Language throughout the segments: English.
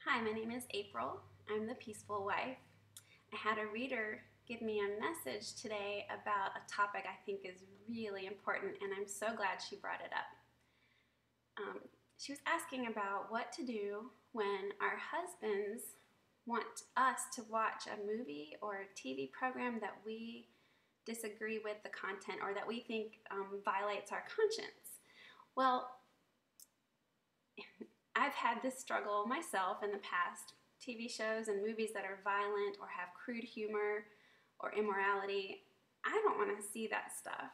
Hi, my name is April. I'm the Peaceful Wife. I had a reader give me a message today about a topic I think is really important, and I'm so glad she brought it up. She was asking about what to do when our husbands want us to watch a movie or a TV program that we disagree with the content or that we think violates our conscience. Well, I've had this struggle myself in the past. TV shows and movies that are violent or have crude humor or immorality, I don't want to see that stuff.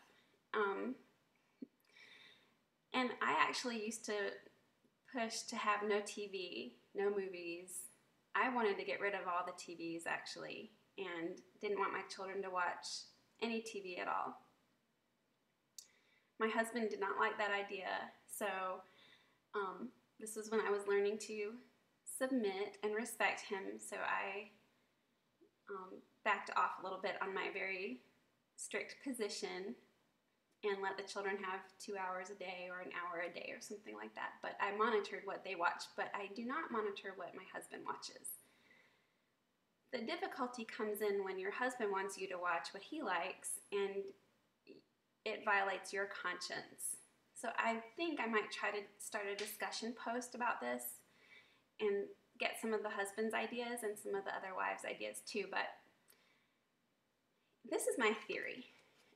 And I actually used to push to have no TV, no movies. I wanted to get rid of all the TVs actually, and didn't want my children to watch any TV at all. My husband did not like that idea, so this was when I was learning to submit and respect him, so I backed off a little bit on my very strict position and let the children have 2 hours a day or an hour a day or something like that. But I monitored what they watched, but I do not monitor what my husband watches. The difficulty comes in when your husband wants you to watch what he likes and it violates your conscience. So I think I might try to start a discussion post about this and get some of the husband's ideas and some of the other wives' ideas too. But this is my theory.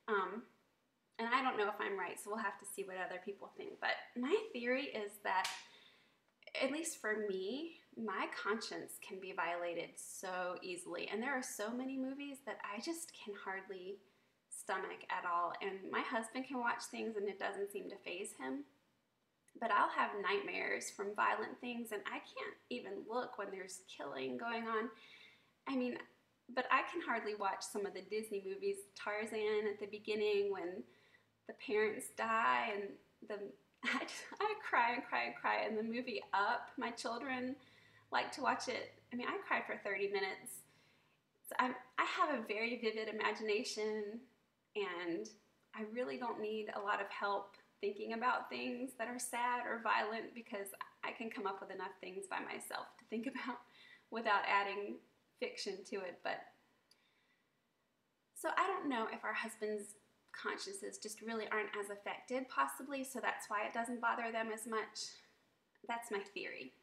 And I don't know if I'm right, so we'll have to see what other people think. But my theory is that, at least for me, my conscience can be violated so easily. And there are so many movies that I just can hardly stomach at all. And my husband can watch things and it doesn't seem to faze him. But I'll have nightmares from violent things and I can't even look when there's killing going on. I mean, but I can hardly watch some of the Disney movies. Tarzan at the beginning when the parents die and I cry and cry and cry. And the movie Up, my children like to watch it. I mean, I cried for 30 minutes. So I have a very vivid imagination and I really don't need a lot of help thinking about things that are sad or violent because I can come up with enough things by myself to think about without adding fiction to it. But so I don't know if our husbands' consciences just really aren't as affected possibly, so that's why it doesn't bother them as much. That's my theory.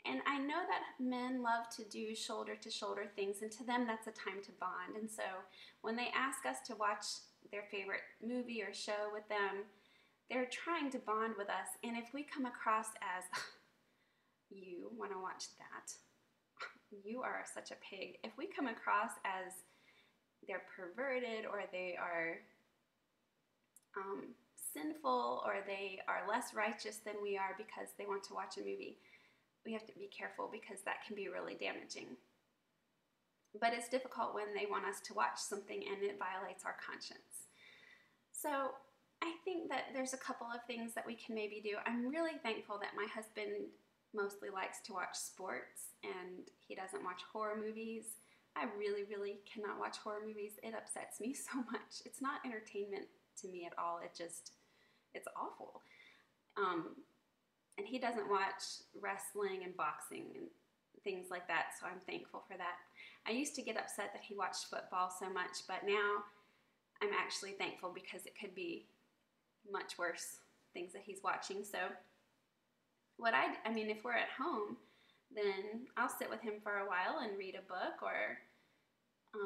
And I know that men love to do shoulder-to-shoulder things, and to them that's a time to bond. And so when they ask us to watch their favorite movie or show with them, they're trying to bond with us. And if we come across as, you want to watch that, you are such a pig. If we come across as they're perverted or they are sinful or they are less righteous than we are because they want to watch a movie, we have to be careful because that can be really damaging. But it's difficult when they want us to watch something and it violates our conscience. So I think that there's a couple of things that we can maybe do. I'm really thankful that my husband mostly likes to watch sports and he doesn't watch horror movies. I really, really cannot watch horror movies. It upsets me so much. It's not entertainment to me at all. It's awful. And he doesn't watch wrestling and boxing and things like that, so I'm thankful for that. I used to get upset that he watched football so much, but now I'm actually thankful because it could be much worse things that he's watching. So I mean, if we're at home, then I'll sit with him for a while and read a book or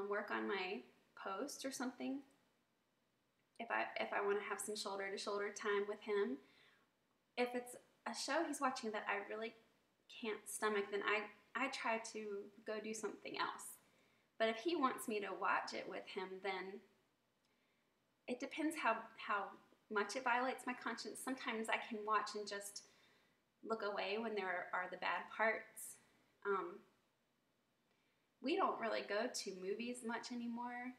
work on my post or something. If I want to have some shoulder-to-shoulder time with him. If it's a show he's watching that I really can't stomach, then I try to go do something else. But if he wants me to watch it with him, then it depends how much it violates my conscience. Sometimes I can watch and just look away when there are the bad parts. We don't really go to movies much anymore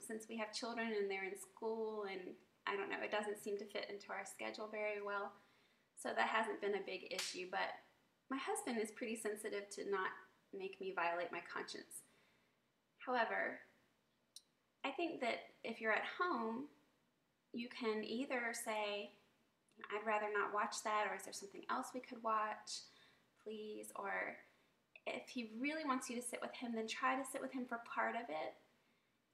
since we have children and they're in school, and I don't know, it doesn't seem to fit into our schedule very well. So that hasn't been a big issue, but my husband is pretty sensitive to not make me violate my conscience. However, I think that if you're at home, you can either say, I'd rather not watch that, or is there something else we could watch? please, or if he really wants you to sit with him, then try to sit with him for part of it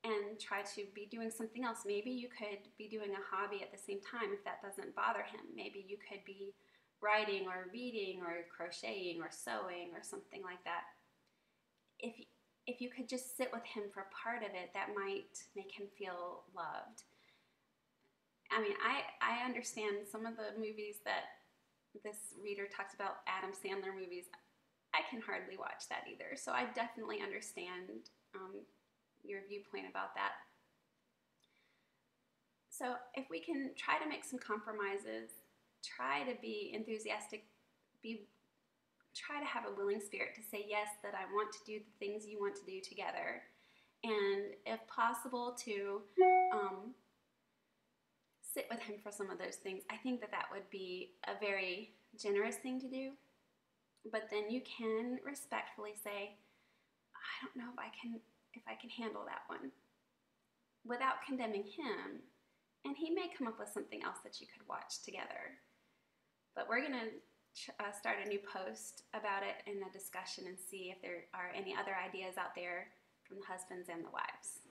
and try to be doing something else. Maybe you could be doing a hobby at the same time if that doesn't bother him. Maybe you could be writing or reading or crocheting or sewing or something like that. If you could just sit with him for part of it, that might make him feel loved. I mean, I understand some of the movies that this reader talked about, Adam Sandler movies. I can hardly watch that either. So I definitely understand your viewpoint about that. So if we can try to make some compromises, try to be enthusiastic, try to have a willing spirit to say yes, that I want to do the things you want to do together. And if possible, to sit with him for some of those things. I think that that would be a very generous thing to do. But then you can respectfully say, I don't know if I can handle that one, without condemning him. And he may come up with something else that you could watch together. But we're going to start a new post about it in a discussion and see if there are any other ideas out there from the husbands and the wives.